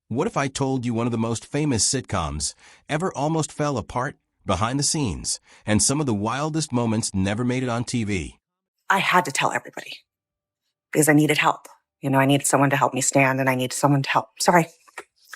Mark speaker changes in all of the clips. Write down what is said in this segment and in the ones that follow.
Speaker 1: What if I told you one of the most famous sitcoms ever almost fell apart behind the scenes, and some of the wildest moments never made it on TV?
Speaker 2: I had to tell everybody because I needed help. I needed someone to help me stand, and I needed someone to help. Sorry.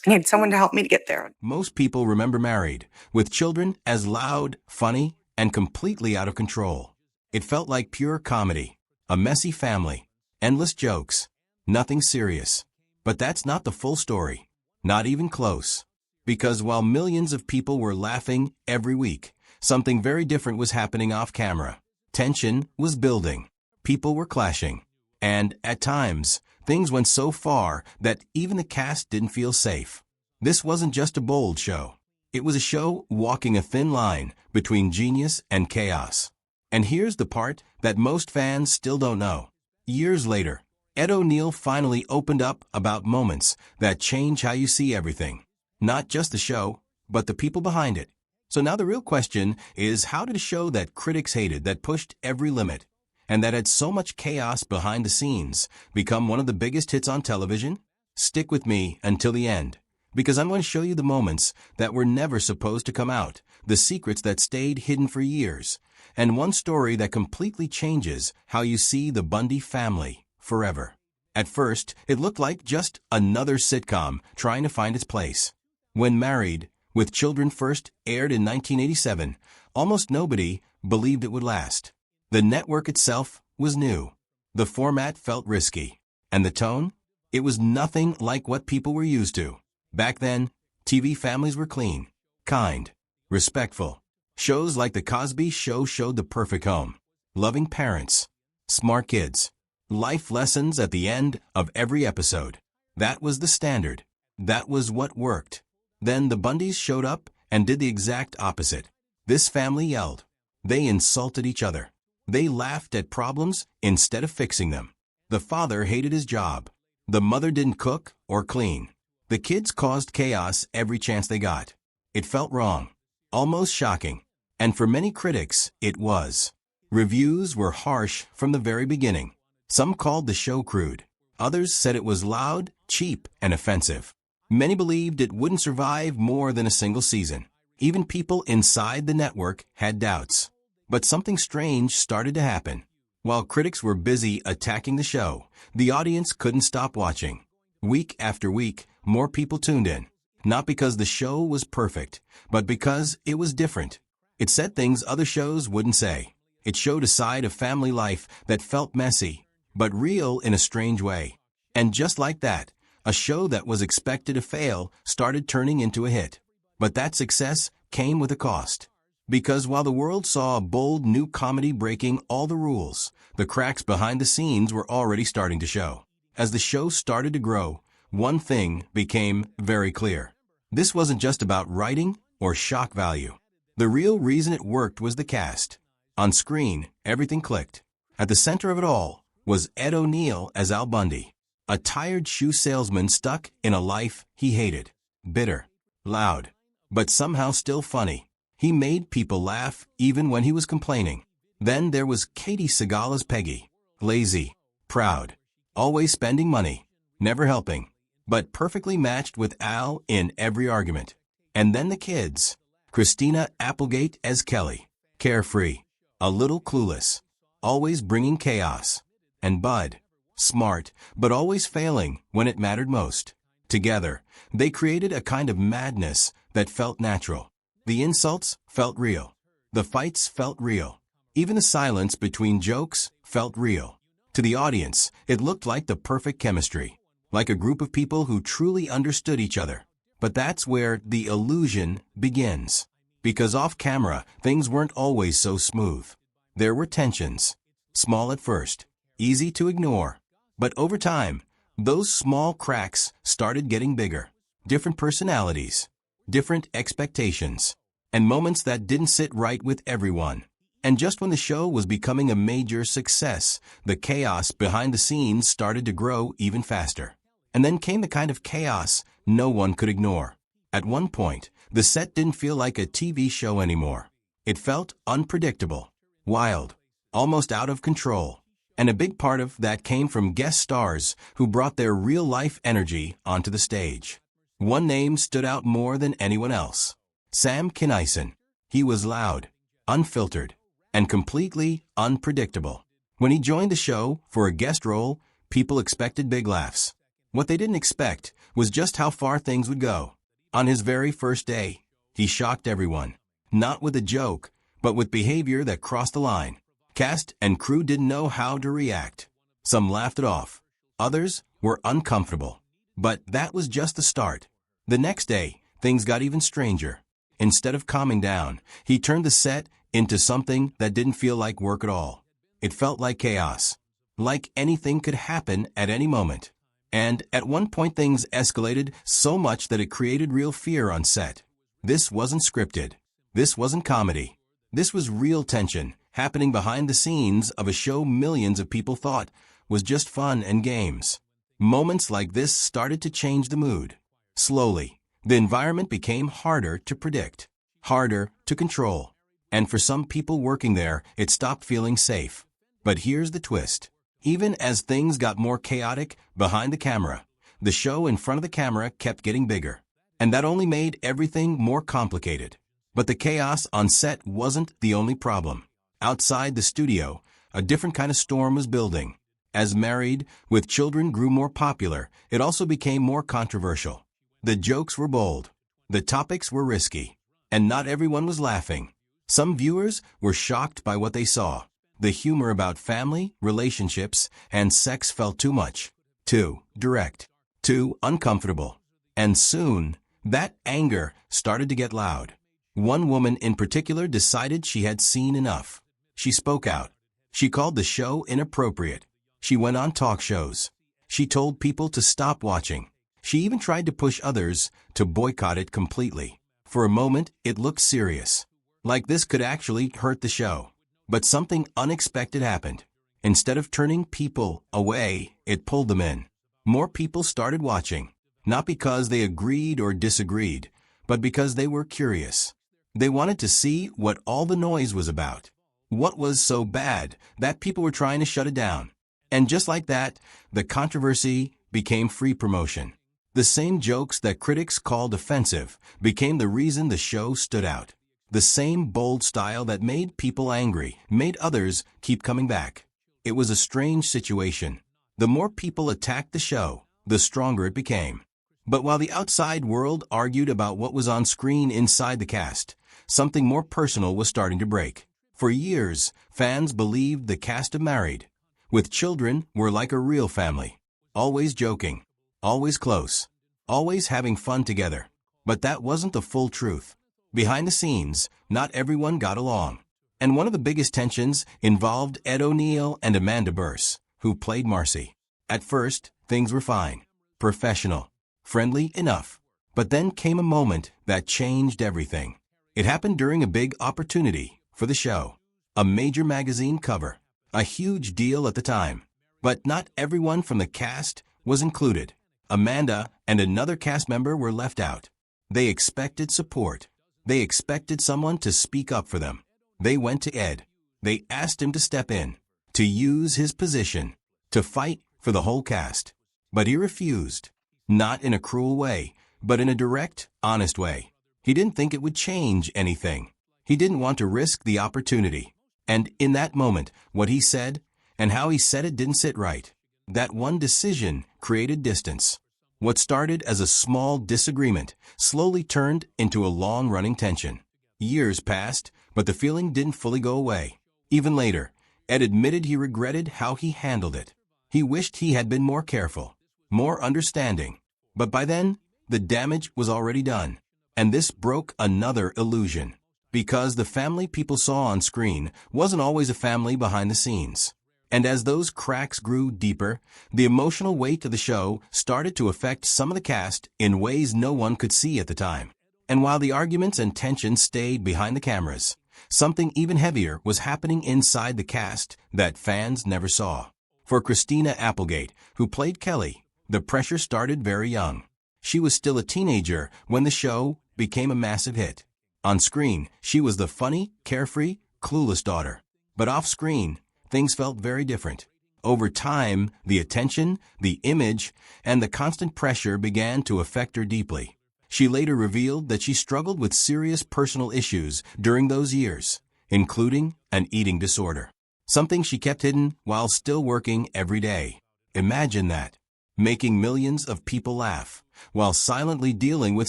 Speaker 2: I needed someone to help me to get there.
Speaker 1: Most people remember Married, with children as loud, funny, and completely out of control. It felt like pure comedy, a messy family, endless jokes, nothing serious. But that's not the full story. Not even close. Because while millions of people were laughing every week, something very different was happening off camera. Tension was building. People were clashing. And, at times, things went so far that even the cast didn't feel safe. This wasn't just a bold show. It was a show walking a thin line between genius and chaos. And here's the part that most fans still don't know. Years later, Ed O'Neill finally opened up about moments that change how you see everything. Not just the show, but the people behind it. So now the real question is, how did a show that critics hated, that pushed every limit, and that had so much chaos behind the scenes, become one of the biggest hits on television? Stick with me until the end, because I'm going to show you the moments that were never supposed to come out, the secrets that stayed hidden for years, and one story that completely changes how you see the Bundy family forever. At first, it looked like just another sitcom trying to find its place. When Married, with Children first aired in 1987, almost nobody believed it would last. The network itself was new. The format felt risky. And the tone? It was nothing like what people were used to. Back then, TV families were clean, kind, respectful. Shows like The Cosby Show showed the perfect home. Loving parents, smart kids, life lessons at the end of every episode. That was the standard. That was what worked. Then the Bundys showed up and did the exact opposite. This family yelled. They insulted each other. They laughed at problems instead of fixing them. The father hated his job. The mother didn't cook or clean. The kids caused chaos every chance they got. It felt wrong, almost shocking. And for many critics, it was. Reviews were harsh from the very beginning. Some called the show crude. Others said it was loud, cheap, and offensive. Many believed it wouldn't survive more than a single season. Even people inside the network had doubts. But something strange started to happen. While critics were busy attacking the show, the audience couldn't stop watching. Week after week, more people tuned in. Not because the show was perfect, but because it was different. It said things other shows wouldn't say. It showed a side of family life that felt messy, but real in a strange way. And just like that, a show that was expected to fail started turning into a hit. But that success came with a cost. Because while the world saw a bold new comedy breaking all the rules, the cracks behind the scenes were already starting to show. As the show started to grow, one thing became very clear. This wasn't just about writing or shock value. The real reason it worked was the cast. On screen, everything clicked. At the center of it all was Ed O'Neill as Al Bundy, a tired shoe salesman stuck in a life he hated. Bitter, loud, but somehow still funny. He made people laugh even when he was complaining. Then there was Katie Seagal as Peggy, lazy, proud, always spending money, never helping, but perfectly matched with Al in every argument. And then the kids, Christina Applegate as Kelly, carefree, a little clueless, always bringing chaos, and Bud, smart, but always failing when it mattered most. Together, they created a kind of madness that felt natural. The insults felt real. The fights felt real. Even the silence between jokes felt real. To the audience, it looked like the perfect chemistry, like a group of people who truly understood each other. But that's where the illusion begins. Because off camera, things weren't always so smooth. There were tensions. Small at first, easy to ignore. But over time, those small cracks started getting bigger. Different personalities, different expectations, and moments that didn't sit right with everyone. And just when the show was becoming a major success, the chaos behind the scenes started to grow even faster. And then came the kind of chaos no one could ignore. At one point, the set didn't feel like a TV show anymore. It felt unpredictable, wild, almost out of control. And a big part of that came from guest stars who brought their real-life energy onto the stage. One name stood out more than anyone else. Sam Kinison. He was loud, unfiltered, and completely unpredictable. When he joined the show for a guest role, people expected big laughs. What they didn't expect was just how far things would go. On his very first day, he shocked everyone. Not with a joke, but with behavior that crossed the line. Cast and crew didn't know how to react. Some laughed it off. Others were uncomfortable. But that was just the start. The next day, things got even stranger. Instead of calming down, he turned the set into something that didn't feel like work at all. It felt like chaos. Like anything could happen at any moment. And at one point things escalated so much that it created real fear on set. This wasn't scripted. This wasn't comedy. This was real tension happening behind the scenes of a show millions of people thought was just fun and games. Moments like this started to change the mood. Slowly, the environment became harder to predict, harder to control. And for some people working there, it stopped feeling safe. But here's the twist. Even as things got more chaotic behind the camera, the show in front of the camera kept getting bigger. And that only made everything more complicated. But the chaos on set wasn't the only problem. Outside the studio, a different kind of storm was building. As Married with Children grew more popular, it also became more controversial. The jokes were bold. The topics were risky. And not everyone was laughing. Some viewers were shocked by what they saw. The humor about family, relationships, and sex felt too much, too direct, too uncomfortable. And soon, that anger started to get loud. One woman in particular decided she had seen enough. She spoke out. She called the show inappropriate. She went on talk shows. She told people to stop watching. She even tried to push others to boycott it completely. For a moment, it looked serious. Like this could actually hurt the show. But something unexpected happened. Instead of turning people away, it pulled them in. More people started watching, not because they agreed or disagreed, but because they were curious. They wanted to see what all the noise was about. What was so bad that people were trying to shut it down? And just like that, the controversy became free promotion. The same jokes that critics called offensive became the reason the show stood out. The same bold style that made people angry made others keep coming back. It was a strange situation. The more people attacked the show, the stronger it became. But while the outside world argued about what was on screen inside the cast, something more personal was starting to break. For years, fans believed the cast of Married with Children were like a real family. Always joking, always close, always having fun together. But that wasn't the full truth. Behind the scenes, not everyone got along. And one of the biggest tensions involved Ed O'Neill and Amanda Burse, who played Marcy. At first, things were fine, professional, friendly enough. But then came a moment that changed everything. It happened during a big opportunity for the show. A major magazine cover. A huge deal at the time. But not everyone from the cast was included. Amanda and another cast member were left out. They expected support. They expected someone to speak up for them. They went to Ed. They asked him to step in, to use his position, to fight for the whole cast. But he refused. Not in a cruel way, but in a direct, honest way. He didn't think it would change anything. He didn't want to risk the opportunity. And in that moment, what he said and how he said it didn't sit right. That one decision created distance. What started as a small disagreement slowly turned into a long-running tension. Years passed, but the feeling didn't fully go away. Even later, Ed admitted he regretted how he handled it. He wished he had been more careful, more understanding. But by then, the damage was already done. And this broke another illusion. Because the family people saw on screen wasn't always a family behind the scenes. And as those cracks grew deeper, the emotional weight of the show started to affect some of the cast in ways no one could see at the time. And while the arguments and tension stayed behind the cameras, something even heavier was happening inside the cast that fans never saw. For Christina Applegate, who played Kelly, the pressure started very young. She was still a teenager when the show became a massive hit. On screen, she was the funny, carefree, clueless daughter. But off screen, things felt very different. Over time, the attention, the image, and the constant pressure began to affect her deeply. She later revealed that she struggled with serious personal issues during those years, including an eating disorder, something she kept hidden while still working every day. Imagine that, making millions of people laugh, while silently dealing with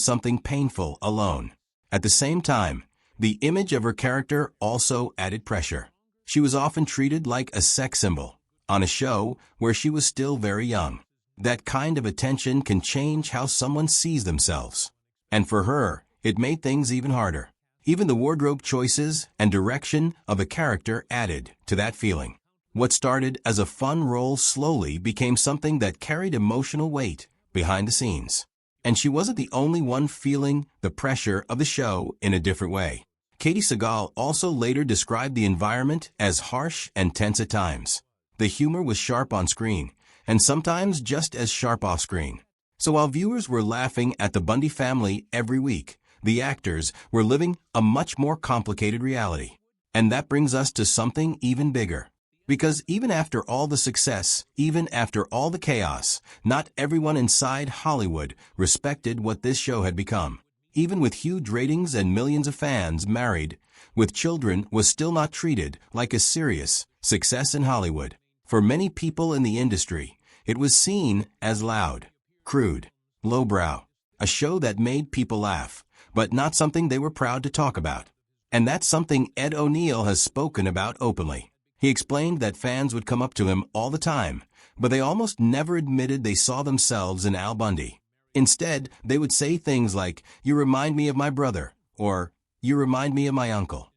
Speaker 1: something painful alone. At the same time, the image of her character also added pressure. She was often treated like a sex symbol on a show where she was still very young. That kind of attention can change how someone sees themselves. And for her, it made things even harder. Even the wardrobe choices and direction of a character added to that feeling. What started as a fun role slowly became something that carried emotional weight behind the scenes. And she wasn't the only one feeling the pressure of the show in a different way. Katie Sagal also later described the environment as harsh and tense at times. The humor was sharp on screen, and sometimes just as sharp off screen. So while viewers were laughing at the Bundy family every week, the actors were living a much more complicated reality. And that brings us to something even bigger. Because even after all the success, even after all the chaos, not everyone inside Hollywood respected what this show had become. Even with huge ratings and millions of fans, Married with Children was still not treated like a serious success in Hollywood. For many people in the industry, it was seen as loud, crude, lowbrow, a show that made people laugh, but not something they were proud to talk about. And that's something Ed O'Neill has spoken about openly. He explained that fans would come up to him all the time, but they almost never admitted they saw themselves in Al Bundy. Instead, they would say things like, "You remind me of my brother," or "You remind me of my uncle."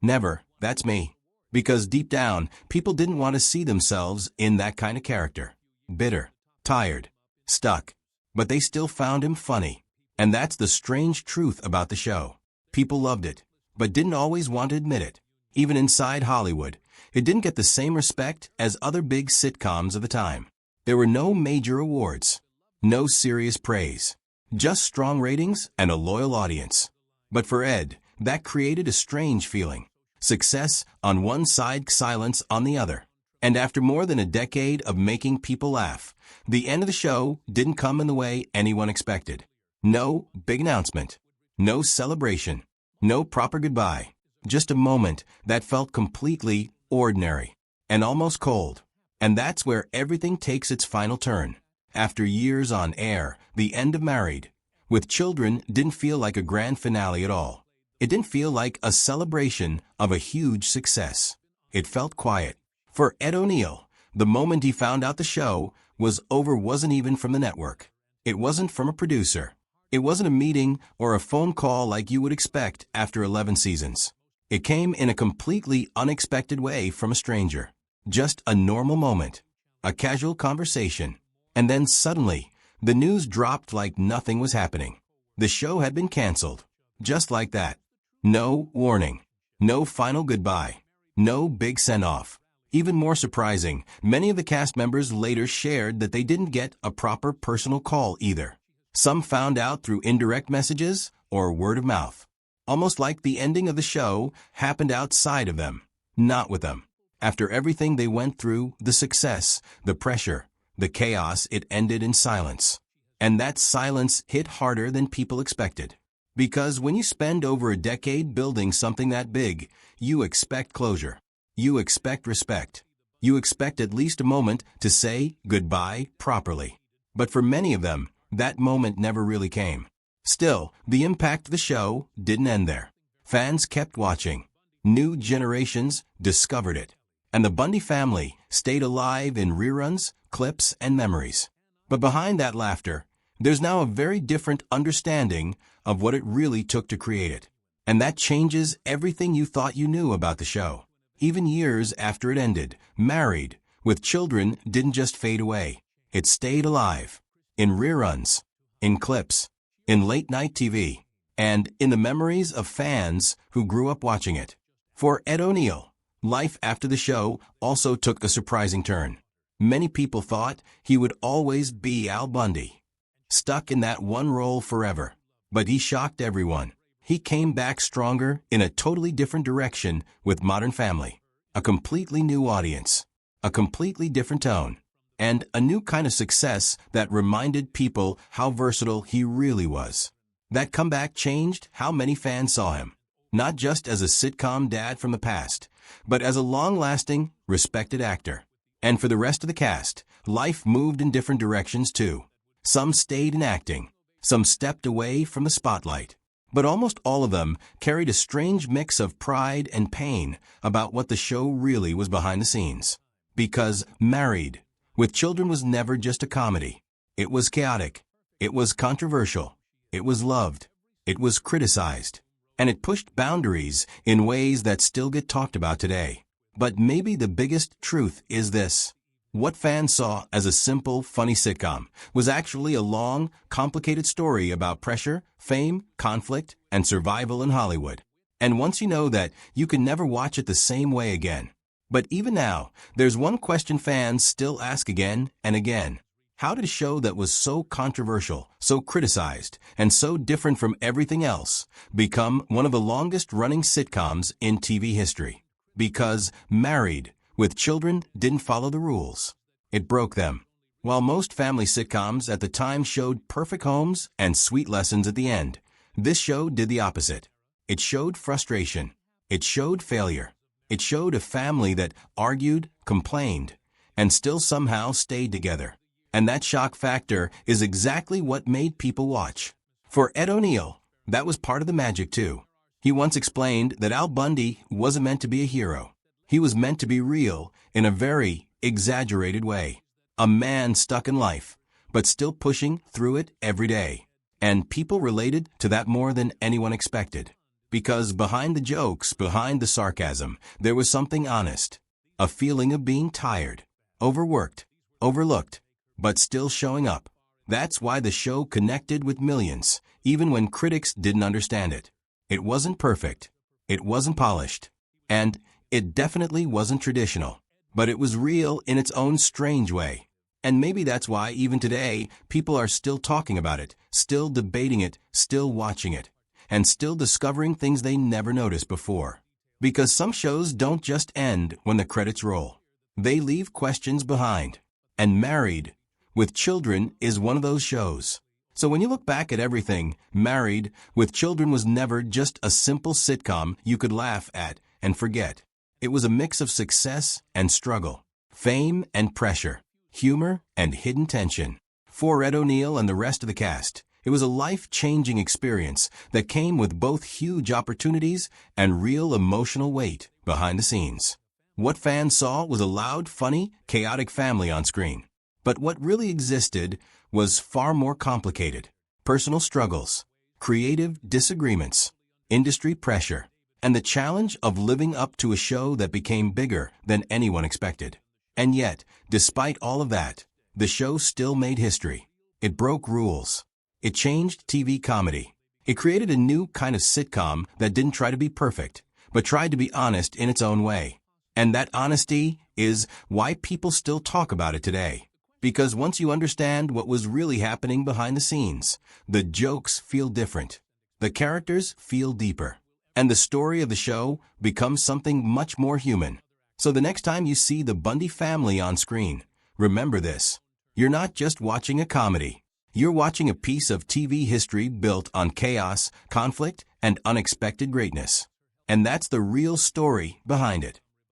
Speaker 1: Never, "That's me." Because deep down, people didn't want to see themselves in that kind of character. Bitter, tired, stuck. But they still found him funny. And that's the strange truth about the show. People loved it, but didn't always want to admit it. Even inside Hollywood, it didn't get the same respect as other big sitcoms of the time. There were no major awards, no serious praise, just strong ratings and a loyal audience. But for Ed, that created a strange feeling. Success on one side, silence on the other. And after more than a decade of making people laugh, the end of the show didn't come in the way anyone expected. No big announcement, no celebration, no proper goodbye. Just a moment that felt completely ordinary and almost cold. And that's where everything takes its final turn. After years on air, the end of Married with Children didn't feel like a grand finale at all. It didn't feel like a celebration of a huge success. It felt quiet. For Ed O'Neill, the moment he found out the show was over wasn't even from the network. It wasn't from a producer. It wasn't a meeting or a phone call like you would expect after 11 seasons. It came in a completely unexpected way from a stranger. Just a normal moment, a casual conversation. And then suddenly, the news dropped like nothing was happening. The show had been canceled. Just like that. No warning. No final goodbye. No big send-off. Even more surprising, many of the cast members later shared that they didn't get a proper personal call either. Some found out through indirect messages or word of mouth. Almost like the ending of the show happened outside of them, not with them. After everything they went through, the success, the pressure, the chaos, it ended in silence. And that silence hit harder than people expected. Because when you spend over a decade building something that big, you expect closure. You expect respect. You expect at least a moment to say goodbye properly. But for many of them, that moment never really came. Still, the impact of the show didn't end there. Fans kept watching. New generations discovered it. And the Bundy family stayed alive in reruns, clips, and memories. But behind that laughter, there's now a very different understanding of what it really took to create it. And that changes everything you thought you knew about the show. Even years after it ended, Married with Children didn't just fade away. It stayed alive. In reruns, in clips, in late-night TV, and in the memories of fans who grew up watching it. For Ed O'Neill, life after the show also took a surprising turn. Many people thought he would always be Al Bundy, stuck in that one role forever. But he shocked everyone. He came back stronger in a totally different direction with Modern Family, a completely new audience, a completely different tone, and a new kind of success that reminded people how versatile he really was. That comeback changed how many fans saw him, not just as a sitcom dad from the past, but as a long-lasting, respected actor. And for the rest of the cast, life moved in different directions too. Some stayed in acting, some stepped away from the spotlight, but almost all of them carried a strange mix of pride and pain about what the show really was behind the scenes. Because Married with Children was never just a comedy. It was chaotic. It was controversial. It was loved. It was criticized. And it pushed boundaries in ways that still get talked about today. But maybe the biggest truth is this. What fans saw as a simple, funny sitcom was actually a long, complicated story about pressure, fame, conflict, and survival in Hollywood. And once you know that, you can never watch it the same way again. But even now, there's one question fans still ask again and again. How did a show that was so controversial, so criticized, and so different from everything else become one of the longest-running sitcoms in TV history? Because Married with Children didn't follow the rules. It broke them. While most family sitcoms at the time showed perfect homes and sweet lessons at the end, this show did the opposite. It showed frustration. It showed failure. It showed a family that argued, complained, and still somehow stayed together. And that shock factor is exactly what made people watch. For Ed O'Neill, that was part of the magic too. He once explained that Al Bundy wasn't meant to be a hero. He was meant to be real in a very exaggerated way. A man stuck in life, but still pushing through it every day. And people related to that more than anyone expected. Because behind the jokes, behind the sarcasm, there was something honest. A feeling of being tired, overworked, overlooked, but still showing up. That's why the show connected with millions, even when critics didn't understand it. It wasn't perfect. It wasn't polished. And it definitely wasn't traditional. But it was real in its own strange way. And maybe that's why even today, people are still talking about it, still debating it, still watching it, and still discovering things they never noticed before. Because some shows don't just end when the credits roll. They leave questions behind. And Married with Children is one of those shows. So when you look back at everything, Married with Children was never just a simple sitcom you could laugh at and forget. It was a mix of success and struggle, fame and pressure, humor and hidden tension. For Ed O'Neill and the rest of the cast, it was a life-changing experience that came with both huge opportunities and real emotional weight behind the scenes. What fans saw was a loud, funny, chaotic family on screen. But what really existed was far more complicated. Personal struggles, creative disagreements, industry pressure, and the challenge of living up to a show that became bigger than anyone expected. And yet, despite all of that, the show still made history. It broke rules. It changed TV comedy. It created a new kind of sitcom that didn't try to be perfect, but tried to be honest in its own way. And that honesty is why people still talk about it today. Because once you understand what was really happening behind the scenes, the jokes feel different. The characters feel deeper. And the story of the show becomes something much more human. So the next time you see the Bundy family on screen, remember this. You're not just watching a comedy. You're watching a piece of TV history built on chaos, conflict, and unexpected greatness. And that's the real story behind it.